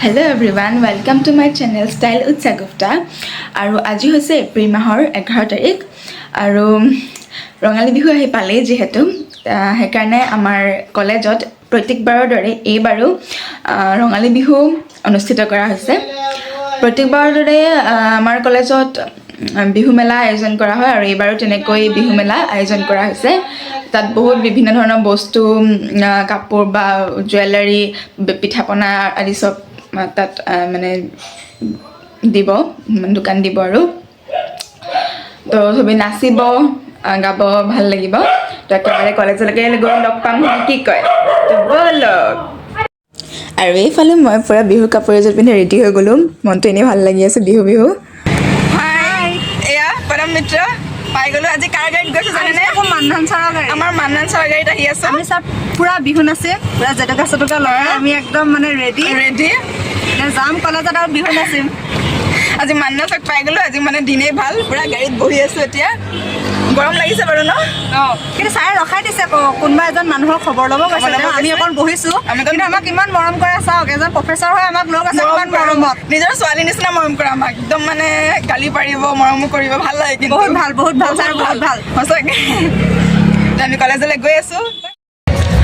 Hello everyone, welcome to my channel Style Utsa Gupta. আৰু আজি হৈছে এপ্ৰিল মাহৰ 11 তাৰিখ আৰু ৰঙালী বিহু আহি পালে যেহেতু হেকাৰণে আমাৰ কলেজত প্ৰত্যেকবাৰৰ দৰে এইবাৰো ৰঙালী বিহু অনুষ্ঠিত কৰা হৈছে। প্ৰত্যেকবাৰৰ দৰে আমাৰ কলেজত বিহু মেলা আয়োজন কৰা হয় আৰু এইবাৰো তেনেকৈ বিহু মেলা আয়োজন কৰা হৈছে। তাত বহুত বিভিন্ন ধৰণৰ বস্তু কাপোৰ বা জুৱেলাৰী পিঠাপনা আদি সব তাত মানে দিব দোকান দিব আৰু তো সবে নাচিব গাব ভাল লাগিব। তো একেবাৰে কলেজলৈকে গৈ লগ পাম কি কয় তো বলক। আৰু এইফালে মই পুৰা বিহু কাপোৰ এযোৰ পিন্ধি ৰেডি হৈ গ'লো, মনটো এনেই ভাল লাগি আছে বিহু বিহু। হাই এয়া পৰম মিত্ৰ পাই গ'লো। আজি কাৰ গাড়ীত গৈছো জানেনে? মান্নান ছাৰৰ গাড়ী। আমাৰ মান্নান ছাৰৰ গাড়ীত আহি আছো। আমি চব পুৰা বিহু নাচে, পুৰা জেতুকা চেতুকা লগাই আমি একদম মানে ৰেডি যাম কলেজত আৰু বিহু নাচিম। আজি মান্নান ছাৰক পাই গ'লো। আজি মানে দিনেই ভাল, পুৰা গাড়ীত বহি আছো এতিয়া। গৰম লাগিছে বাৰু ন? কিন্তু ছাৰে ৰখাই দিছে কোনোবা এজন মানুহৰ খবৰ ল'ব গৈছে, আমি অকণ বহিছো। কিন্তু আমাক ইমান মৰম কৰে, চাওক এজন প্ৰফেচাৰ হৈ আমাক লগ আছে ইমান মৰমত। নিজৰ ছোৱালী নিচিনা মৰম কৰে আমাক, একদম মানে গালি পাৰিব মৰমো কৰিব, ভাল লাগে কিন্তু। বহুত ভাল ছাৰ, বহুত ভাল সঁচাকৈ। আমি কলেজলৈ গৈ আছো।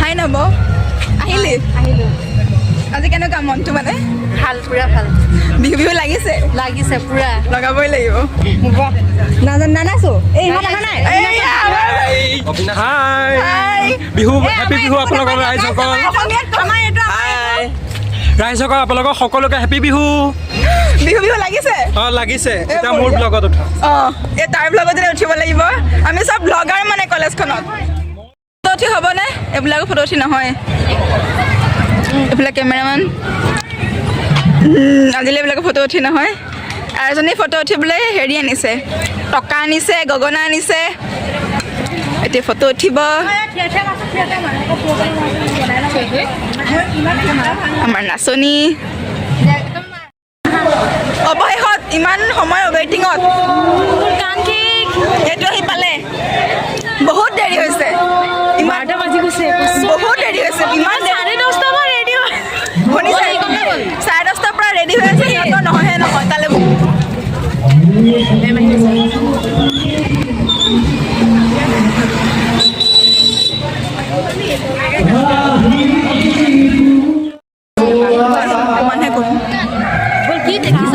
হাই নব আহিলি? আহিলো। আজি কেনেকুৱা মনটো মানে? ভাল, পুৰা ভাল বিহু বিহু লাগিছে পুৰা। লগাবই লাগিব। নানাচো এই ইমান অহা নাই। হাই বিহু হেপী বিহু আপোনালোকৰ ৰাইজসকল। ৰাইজসকল আপোনালোকক সকলোকে হেপী বিহু। বিহু বিহু লাগিছে? অঁ লাগিছে। এতিয়া মোৰ ব্লগত উঠা। অঁ এই তাৰ ব্লগত উঠিব লাগিব। আমি চব ব্লগাৰ মানে কলেজখনত। ফটো উঠি হ'বনে? এইবিলাকো ফটো উঠি নহয়। এইফালে কেমেৰামেন আজিলৈ এইবিলাকো ফটো উঠি নহয়। আৰু এজনী ফটো উঠিবলৈ হেৰি আনিছে, টকা আনিছে, গগনা আনিছে। এতিয়া ফটো উঠিব। আমাৰ নাচনী অৱশেষত ইমান সময় ৱেইটিঙত এইটো আহি পালে। বহুত দেৰি হৈছে, ইমান বহুত দেৰি হৈছে। ইমান শুনিছে 10:30 পৰা ৰেডি হৈ আছে। সিহঁতৰ নহয়হে নহয় তালৈ মানুহে কৰিম কি দেখিছ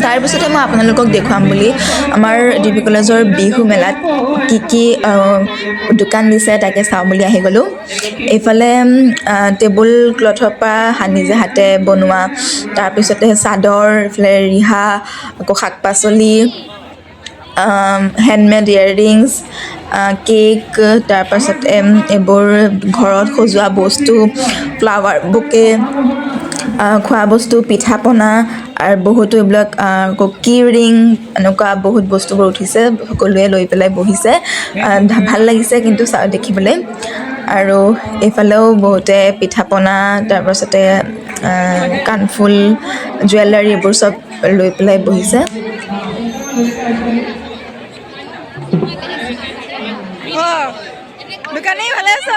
তাৰপিছতে মই আপোনালোকক দেখুৱাম বুলি আমাৰ ডিবি কলেজৰ বিহু মেলাত কি দোকান দিছে তাকে চাওঁ বুলি আহি গ'লোঁ। এইফালে টেবুল ক্লথৰ পৰা নিজে হাতে বনোৱা, তাৰপিছতে চাদৰ, এইফালে ৰিহা, আকৌ শাক পাচলি, হেণ্ডমেড ইয়েৰিংছ, কেক, তাৰপাছতে এইবোৰ ঘৰত সজোৱা বস্তু, ফ্লাৱাৰ বুকে, খোৱা বস্তু, পিঠা পনা আৰু বহুতো এইবিলাক কি ৰিং, এনেকুৱা বহুত বস্তুবোৰ উঠিছে। সকলোৱে লৈ পেলাই বহিছে, ভাল লাগিছে কিন্তু দেখিবলৈ। আৰু এইফালেও বহুতে পিঠা পনা, তাৰপাছতে কাণফুল, জুৱেলাৰী এইবোৰ চব লৈ পেলাই বহিছে। দোকানী ভালে আছ?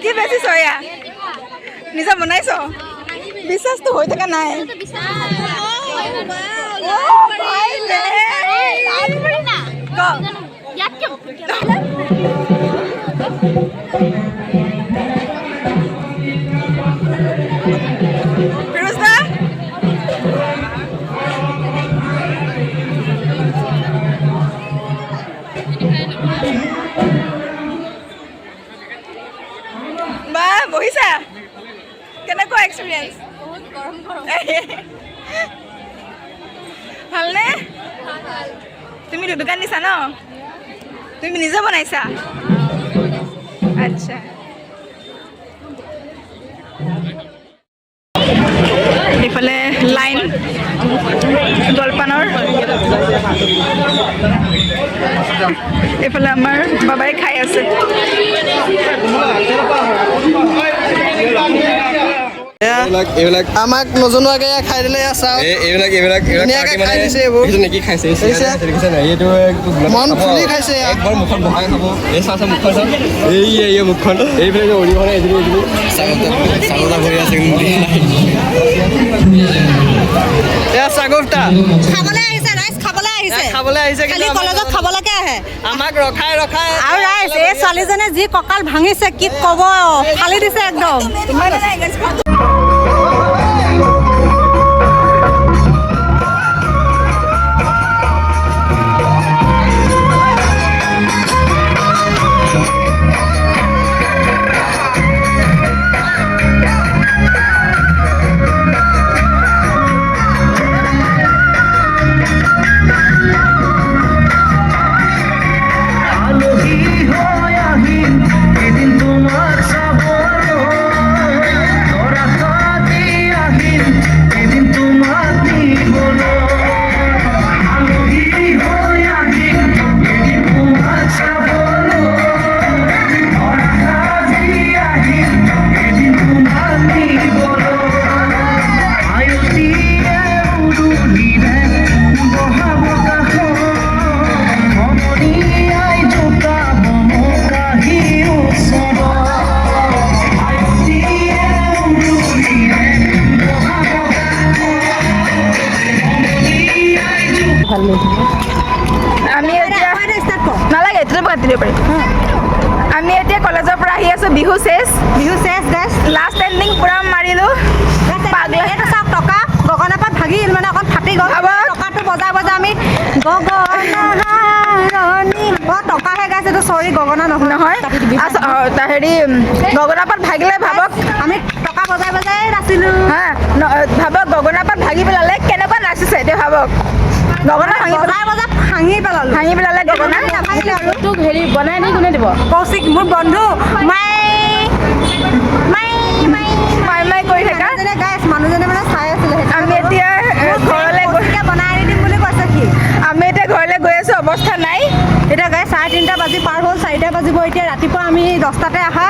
কি বেচিছ এয়া? নিজে বনাইছ? বিশ্বাসটো হৈ থকা নাই। ফিৰোজ দা বা বহিছা? কেনেকুৱা এক্সপিৰিয়েঞ্চ? ভালনে? তুমি দোকান দিছা ন? তুমি নিজে বনাইছা? আচ্ছা। এইফালে লাইন জলপানৰ, এইফালে আমাৰ বাবাই খাই আছে। এইবিলাক আমাক নজনোৱাকে খাই দিলে এইবিলাক খাই দিছে। এইবোৰ নেকি খাইছে মন ফুলি খাইছে। একবাৰ মুখত বহাই খাব। এই চাহ মুখখন চাওঁ, এই মুখখন এইফালে অৰিহণা এজনী চাউলা ভৰি আছে। এয়া চাগফটা খাবলৈ আহিছে, ৰাইজ খাবলৈ আহিছে। খাবলৈ আহিছে, খালি কলেজত খাবলৈকে আহে। আমাক ৰখাই আৰু ৰাইজ এই ছোৱালীজনীয়ে যি কঁকাল ভাঙিছে কি ক'ব, ফালি দিছে একদম। আমি এতিয়া কলেজৰ পৰা আহি আছো। বিহু শেষ গাইছ। লাষ্ট এণ্ডিং পুৰা মাৰিলো। এইটো চাওক, টকা গগনাপাত ভাগিল, মানে অকণ ফাটি গ'ল। টকাটো বজাই আমি টকাহে গাইছে। এইটো চৰি, গগনা নহয়। হেৰি গগনাপাত ভাগিলে ভাবক, আমি টকা বজাই নাচিলো। হা, ভাবক গগনাপাত ভাগি পেলালে কেনেকুৱা নাচিছে এতিয়া ভাবক। গগনা ভাঙি পেলালে গগনা নাভাঙিলে। আৰু তোক হেৰি বনাই দি কোনে দিব? কৌশিক, মোৰ বন্ধু। মাই কৰি থকা মানুহজনে মানে চাই আছিলে। আমি এতিয়া ঘৰলৈ বনাই আনি দিম বুলি কৈছে সি। আমি এতিয়া ঘৰলৈ গৈ আছো, অৱস্থা নাই। এতিয়া গাই 3:30 বাজি পাৰ হ'ল, 4টা বাজিব এতিয়া। ৰাতিপুৱা আমি 10টাতে আহা।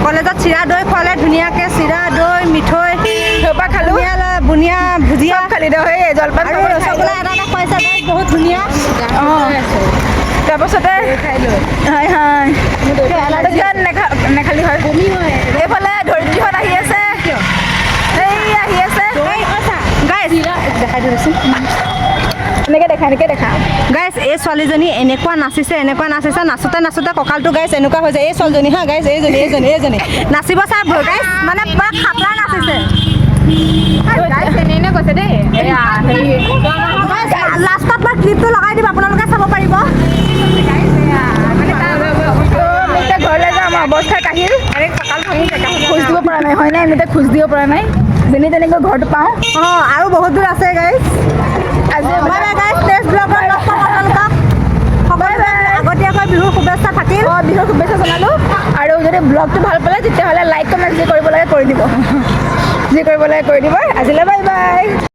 কলেজত চিৰা দৈ খোৱালে ধুনীয়াকৈ, চিৰা দৈ মিঠৈ পৰা খালো, বুনিয়া ভুজিয়া খালি দৈ জলপান ৰসগোল্লা এটা খুৱাইছে, বহুত ধুনীয়া। তাৰপাছতে নেখালি হয়। এইফালে ধৰিত্ৰীহঁত আহি আছে, আহি আছে। এনেকৈ দেখা গাইছ। এই ছোৱালীজনী এনেকুৱা নাচিছে, নাচোতে কঁকালটো গাইছ এনেকুৱা হৈ যায়। এই ছোৱালীজনী হা গাইছ, এইজনী নাচিব চাই গাইছ, মানে পুৰা খাতৰা নাচিছে। এনেই কৈছে দেই লাষ্টত মই ক্লিপটো লগাই দিম আপোনালোকে চাব পাৰিব ঘৰলৈ যাওঁ আমাৰ অৱস্থা কাহিল খোজ দিব পৰা নাই হয় নাই আমি খোজ দিব পৰা নাই যেনে তেনেকৈ ঘৰটো পাওঁ অঁ আৰু বহুত দূৰ আছে গাইজ আজি গাইজ নেক্সট ব্লগত লগ পাম আপোনালোকক সকলোৱে আগতীয়াকৈ বিহুৰ শুভেচ্ছা থাকিল অঁ বিহুৰ শুভেচ্ছা জনালোঁ আৰু যদি ব্লগটো ভাল পালে তেতিয়াহ'লে লাইক কমেণ্ট যি কৰিব লাগে কৰি দিব আজিলৈ বাই বাই